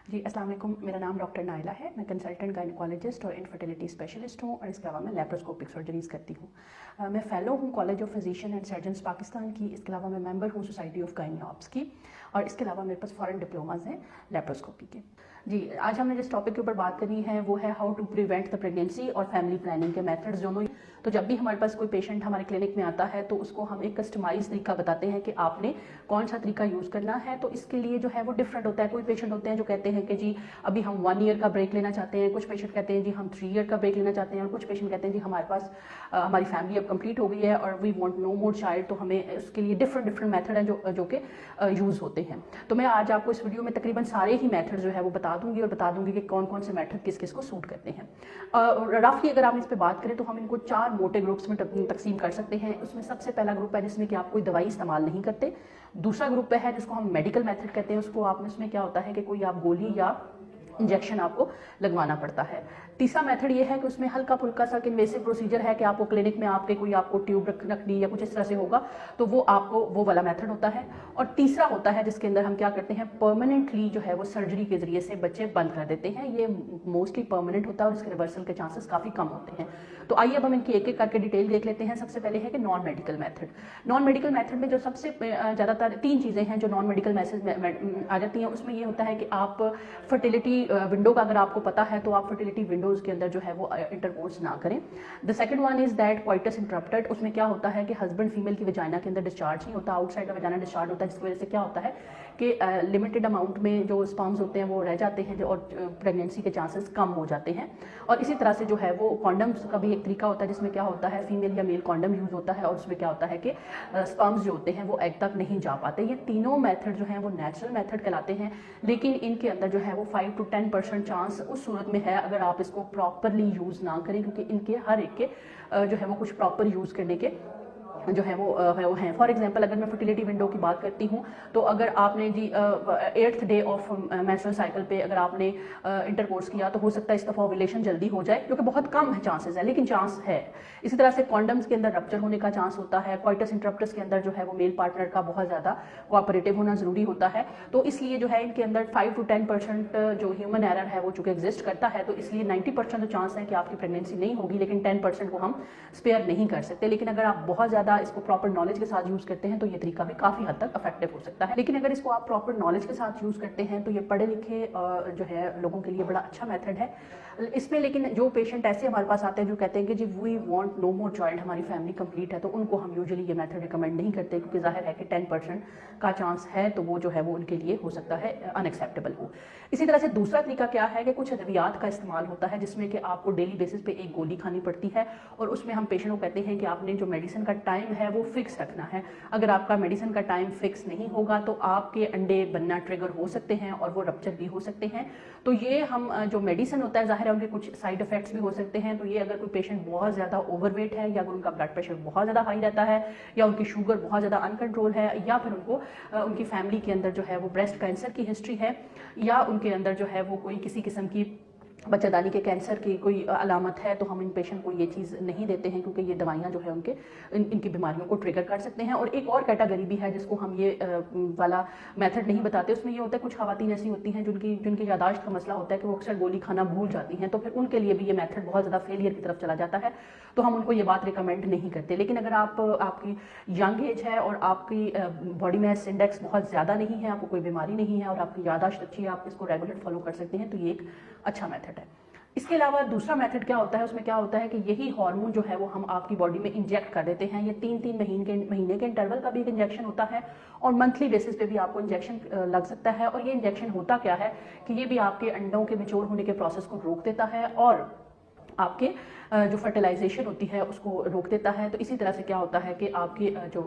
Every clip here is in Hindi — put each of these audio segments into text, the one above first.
जी अस्सलाम वालेकुम। मेरा नाम डॉक्टर नाइला है। मैं कंसल्टेंट गायनेकोलॉजिस्ट और इनफर्टिलिटी स्पेशलिस्ट हूँ और इसके अलावा मैं लैप्रोस्कोपिक सर्जरीज़ करती हूँ। मैं फ़ेलो हूँ college of physician and surgeons Pakistan की। इसके अलावा मैं मेंबर हूँ सोसाइटी ऑफ गायनी-ऑप्स की और इसके अलावा मेरे पास फ़ॉरेन डिप्लोमाज हैं लैप्रोस्कोपी के। जी आज हमने जिस टॉपिक के ऊपर बात करनी है वो है how to prevent the pregnancy और फैमिली प्लानिंग के मेथड्स दोनों। तो जब भी हमारे पास कोई पेशेंट हमारे क्लिनिक में आता है तो उसको हम एक कस्टमाइज तरीका बताते हैं कि आपने कौन सा तरीका यूज़ करना है। तो इसके लिए जो है वो डिफरेंट होता है। कोई पेशेंट होते हैं जो कहते हैं कि जी अभी हम 1 ईयर का ब्रेक लेना चाहते हैं, कुछ पेशेंट कहते हैं जी हम 3 ईयर का ब्रेक लेना चाहते हैं और कुछ पेशेंट कहते हैं जी हमारे पास हमारी फैमिली अब कंप्लीट हो गई है और we want no more child. तो हमें उसके लिए डिफरेंट मेथड हैं जो कि यूज़ होते हैं। तो मैं आज आपको इस वीडियो में तकरीबन सारे ही मेथड जो है वो बता दूंगी और बता दूंगी कि कौन कौन से मेथड किस किस को सूट करते हैं। रफली अगर आप इस पर बात करें तो हम इनको 4 मोटे ग्रुप्स में तकसीम कर सकते हैं। उसमें सबसे पहला ग्रुप है जिसमें कि आप कोई दवाई इस्तेमाल नहीं करते। दूसरा ग्रुप है जिसको हम मेडिकल मेथड कहते हैं। उसको आप उसमें क्या होता है कि कोई आप गोली या इंजेक्शन आपको लगवाना पड़ता है। तीसरा मेथड ये है कि उसमें हल्का फुल्का सा इन्वेसिव प्रोसीजर है कि आपको क्लिनिक में आपको ट्यूब रखनी या कुछ इस तरह से होगा तो वो आपको वो वाला मेथड होता है। और तीसरा होता है जिसके अंदर हम क्या करते हैं परमानेंटली जो है वो सर्जरी के जरिए से बच्चे बंद कर देते हैं। ये मोस्टली परमानेंट होता है और इसके रिवर्सल के चांसेस काफ़ी कम होते हैं। तो आइए अब हम इनकी एक एक करके डिटेल देख लेते हैं। सबसे पहले है कि non medical method. Non medical method में जो सबसे ज़्यादातर 3 चीज़ें हैं जो नॉन मेडिकल मैसेज आ जाती हैं। उसमें ये होता है कि आप फर्टिलिटी विंडो का अगर आपको पता है तो आप फर्टिलिटी विंडोज के अंदर जो है वो इंटरकोर्स ना करें। The second one is that coitus interrupted. उसमें क्या होता है कि हस्बैंड फीमेल की वजाइना के अंदर डिस्चार्ज नहीं होता, आउटसाइड वजाइना डिस्चार्ज होता है, जिसकी वजह से क्या होता है कि लिमिटेड अमाउंट में जो स्पर्म्स होते हैं वो रह जाते हैं और प्रेगनेंसी के चांसेस कम हो जाते हैं। और इसी तरह से जो है वो कॉन्डम्स का भी एक तरीका होता है जिसमें क्या होता है फीमेल या मेल कॉन्डम यूज़ होता है और उसमें क्या होता है कि स्पर्म्स जो होते हैं वो एग तक नहीं जा पाते। ये तीनों मेथड जो हैं वो नेचुरल मेथड कहलाते हैं, लेकिन इनके अंदर जो है वो 5 to 10% चांस उस सूरत में है अगर आप इसको प्रॉपरली यूज़ ना करें, क्योंकि इनके हर एक के जो है वो कुछ प्रॉपर यूज़ करने के जो है वो हैं। फॉर एग्जांपल अगर मैं फर्टिलिटी विंडो की बात करती हूँ तो अगर आपने जी 8th day of menstrual cycle पे अगर आपने इंटरकोर्स किया तो हो सकता है इस दफ़ा ओव्यूलेशन जल्दी हो जाए, क्योंकि बहुत कम है चांसेस है लेकिन चांस है। इसी तरह से कॉन्डम्स के अंदर रप्चर होने का चांस होता है। क्वाइटस इंटरप्टस के अंदर जो है वो मेल पार्टनर का बहुत ज़्यादा कोऑपरेटिव होना ज़रूरी होता है। तो इसलिए जो है इनके अंदर 5 to 10% जो ह्यूमन एरर है वो चूँकि एग्जिस्ट करता है, तो इसलिए 90% चांस है कि आपकी प्रेगनेंसी नहीं होगी, लेकिन 10% को हम स्पेयर नहीं कर सकते। लेकिन अगर आप बहुत ज़्यादा इसको प्रॉपर नॉलेज के साथ यूज़ करते हैं तो ये तरीका भी काफ़ी हद तक इफेक्टिव हो सकता है। लेकिन अगर इसको आप प्रॉपर नॉलेज के साथ यूज़ करते हैं तो ये पढ़े लिखे जो है लोगों के लिए बड़ा अच्छा मेथड है इसमें। लेकिन जो पेशेंट ऐसे हमारे पास आते हैं जो कहते हैं कि जी we want no more child, हमारी फैमिली कंप्लीट है, तो उनको हम यूजुअली ये मेथड रिकमेंड नहीं करते, क्योंकि जाहिर है कि 10% का चांस है तो वो जो है वो उनके लिए हो सकता है अनएक्सेप्टेबल हो। इसी तरह से दूसरा तरीका क्या है कि कुछ अद्वियात का इस्तेमाल होता है जिसमें कि आपको डेली बेसिस पे एक गोली खानी पड़ती है और उसमें हम पेशेंट को कहते हैं कि आपने जो मेडिसिन का टाइम है वो फिक्स रखना है। अगर आपका मेडिसिन का टाइम फिक्स नहीं होगा तो आपके अंडे बनना ट्रिगर हो सकते हैं और वो रप्चर भी हो सकते हैं। तो ये हम जो मेडिसिन होता है जाहिर है उनके कुछ साइड इफेक्ट्स भी हो सकते हैं। तो ये अगर कोई पेशेंट बहुत ज़्यादा ओवरवेट है या अगर उनका ब्लड प्रेशर बहुत ज़्यादा हाई रहता है या उनकी शुगर बहुत ज़्यादा अनकंट्रोल है या फिर उनको उनकी फैमिली के अंदर जो है वो ब्रेस्ट कैंसर की हिस्ट्री है या उनके अंदर जो है वो कोई किसी किस्म की बच्चेदानी के कैंसर की कोई अलामत है, तो हम इन पेशेंट को ये चीज़ नहीं देते हैं, क्योंकि ये दवाइयाँ जो है उनके इनकी बीमारियों को ट्रिगर कर सकते हैं। और एक और कैटेगरी भी है जिसको हम ये वाला मेथड नहीं बताते। उसमें ये होता है कुछ ख़वातीन ऐसी होती हैं जिनकी यादाश्त का मसला होता है कि वो अक्सर गोली खाना भूल जाती हैं, तो फिर उनके लिए भी ये मेथड बहुत ज़्यादा फेलियर की तरफ चला जाता है, तो हम उनको ये बात रिकमेंड नहीं करते। लेकिन अगर आपकी यंग एज है और आपकी बॉडी मास इंडेक्स बहुत ज़्यादा नहीं है, आपको कोई बीमारी नहीं है और आपकी यादाश्त अच्छी है, आप इसको रेगुलर फॉलो कर सकते हैं, तो ये एक अच्छा मेथड है। इसके अलावा दूसरा मेथड क्या होता है, उसमें क्या होता है कि यही हार्मोन जो है वो हम आपकी बॉडी में इंजेक्ट कर देते हैं। ये 3-3 महीने के इंटरवल का भी एक इंजेक्शन होता है और मंथली बेसिस पे भी आपको इंजेक्शन लग सकता है। और ये इंजेक्शन होता क्या है कि ये भी आपके अंडों के मैच्योर होने के प्रोसेस को रोक देता है और आपके जो फर्टिलाइजेशन होती है उसको रोक देता है। तो इसी तरह से क्या होता है कि आपकी जो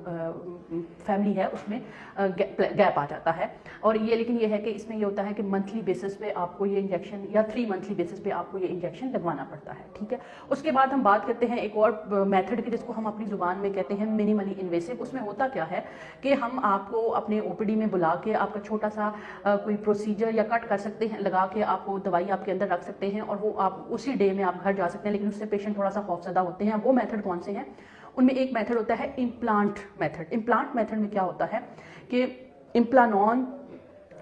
फैमिली है उसमें गैप आ जाता है। और ये लेकिन ये है कि इसमें ये होता है कि मंथली बेसिस पे आपको ये इंजेक्शन या 3 मंथली बेसिस पे आपको ये इंजेक्शन लगवाना पड़ता है, ठीक है। उसके बाद हम बात करते हैं एक और मेथड की जिसको हम अपनी ज़ुबान में कहते हैं मिनिमली इन्वेसिव। उसमें होता क्या है कि हम आपको अपने ओपीडी में बुला के आपका छोटा सा कोई प्रोसीजर या कट कर सकते हैं, लगा के आपको दवाई आपके अंदर रख सकते हैं और वो आप उसी डे में आप घर जा सकते हैं। लेकिन उससे पेशेंट थोड़ा सा खौफजदा होते हैं। वो मेथड कौन से हैं, उनमें एक मेथड होता है इम्प्लांट मेथड। इम्प्लांट मेथड में क्या होता है कि इम्प्लानॉन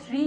3